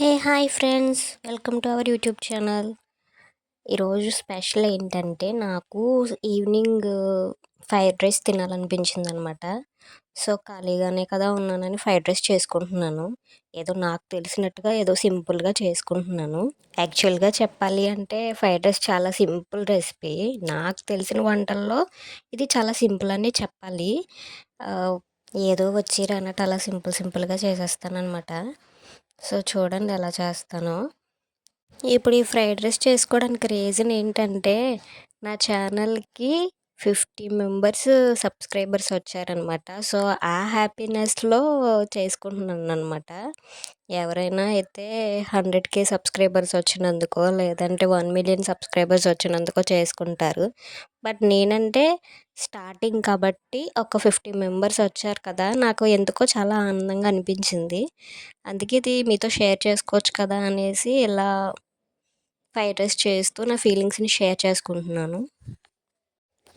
Hey hi friends, welcome to our YouTube channel. ఈరోజు special ఏంటంటే నాకు ఈవినింగ్ ఫ్రైడ్ రైస్ తినాలనిపించిందనమాట. సో ఖాళీగానే కదా ఉన్నానని ఫ్రైడ్ రైస్ చేసుకుంటున్నాను. ఏదో నాకు తెలిసినట్టుగా ఏదో సింపుల్గా చేసుకుంటున్నాను. యాక్చువల్గా చెప్పాలి అంటే ఫ్రైడ్ రైస్ చాలా సింపుల్ రెసిపీ. నాకు తెలిసిన వంటల్లో ఇది చాలా సింపుల్ అని చెప్పాలి. ఆ, ఏదో వచ్చి రానట్టు అలా సింపుల్గా చేసేస్తానమాట. సో చూడండి ఎలా చేస్తానో. ఇప్పుడు ఈ ఫ్రైడ్ రైస్ చేసుకోవడానికి రీజన్ ఏంటంటే నా ఛానల్కి 50 మెంబర్స్ సబ్స్క్రైబర్స్ వచ్చారనమాట. సో ఆ హ్యాపీనెస్లో చేసుకుంటున్నాను అనమాట. ఎవరైనా అయితే 100K సబ్స్క్రైబర్స్ వచ్చినందుకో లేదంటే 1 మిలియన్ సబ్స్క్రైబర్స్ వచ్చినందుకో చేసుకుంటారు. బట్ నేనంటే స్టార్టింగ్ కాబట్టి ఒక 50 మెంబర్స్ వచ్చారు కదా, నాకు ఎందుకో చాలా ఆనందంగా అనిపించింది. అందుకే ఇది మీతో షేర్ చేసుకోవచ్చు కదా అనేసి ఇలా ఫ్రైడ్ రైస్ చేస్తూ నా ఫీలింగ్స్ని షేర్ చేసుకుంటున్నాను.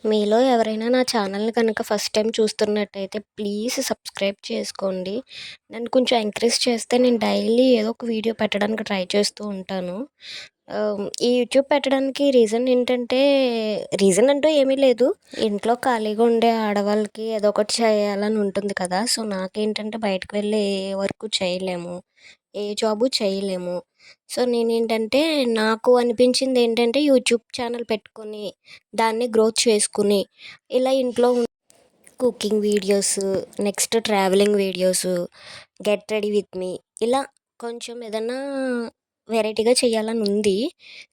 మీలో ఎవరైనా నా ఛానల్ని కనుక ఫస్ట్ టైం చూస్తున్నట్టయితే ప్లీజ్ సబ్స్క్రైబ్ చేసుకోండి. నన్ను కొంచెం ఎంకరేజ్ చేస్తే నేను డైలీ ఏదో ఒక వీడియో పెట్టడానికి ట్రై చేస్తూ ఉంటాను. ఈ యూట్యూబ్ పెట్టడానికి రీజన్ ఏంటంటే, రీజన్ అంటూ ఏమీ లేదు. ఇంట్లో ఖాళీగా ఉండే ఆడవాళ్ళకి ఏదో ఒకటి చేయాలని ఉంటుంది కదా. సో నాకేంటంటే బయటకు వెళ్ళి ఏ వర్క్ చేయలేము, ఏ జాబు చేయలేము. సో నేనేంటంటే నాకు అనిపించింది ఏంటంటే యూట్యూబ్ ఛానల్ పెట్టుకొని దాన్ని గ్రోత్ చేసుకుని ఇలా ఇంట్లో cooking videos, next travelling videos, get ready with me, ఇలా కొంచెం ఏదన్నా వెరైటీగా చేయాలని ఉంది.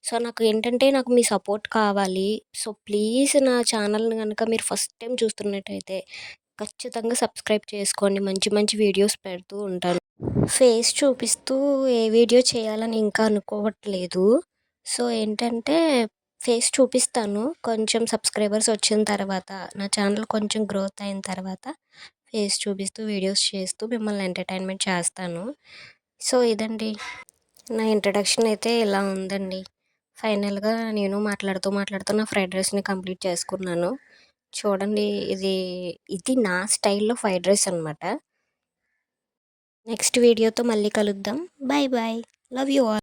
సో నాకు ఏంటంటే నాకు మీ సపోర్ట్ కావాలి. సో ప్లీజ్ నా ఛానల్ని కనుక మీరు ఫస్ట్ టైం చూస్తున్నట్టయితే ఖచ్చితంగా సబ్స్క్రైబ్ చేసుకోండి. మంచి మంచి వీడియోస్ పెడుతూ ఉంటాను. ఫేస్ చూపిస్తూ ఏ వీడియో చేయాలని ఇంకా అనుకోవట్లేదు. సో ఏంటంటే ఫేస్ చూపిస్తాను. కొంచెం సబ్స్క్రైబర్స్ వచ్చిన తర్వాత, నా ఛానల్ కొంచెం గ్రోత్ అయిన తర్వాత ఫేస్ చూపిస్తూ వీడియోస్ చేస్తూ మిమ్మల్ని ఎంటర్టైన్మెంట్ చేస్తాను. సో ఇదండి, నా ఇంట్రడక్షన్ అయితే ఇలా ఉందండి. ఫైనల్గా నేను మాట్లాడుతూ నా ఫ్రైడ్ రైస్ని కంప్లీట్ చేసుకున్నాను. చూడండి, ఇది ఇది నా స్టైల్లో ఫ్రైడ్ రైస్ అనమాట. నెక్స్ట్ వీడియోతో మళ్ళీ కలుద్దాం. Bye bye. Love you all.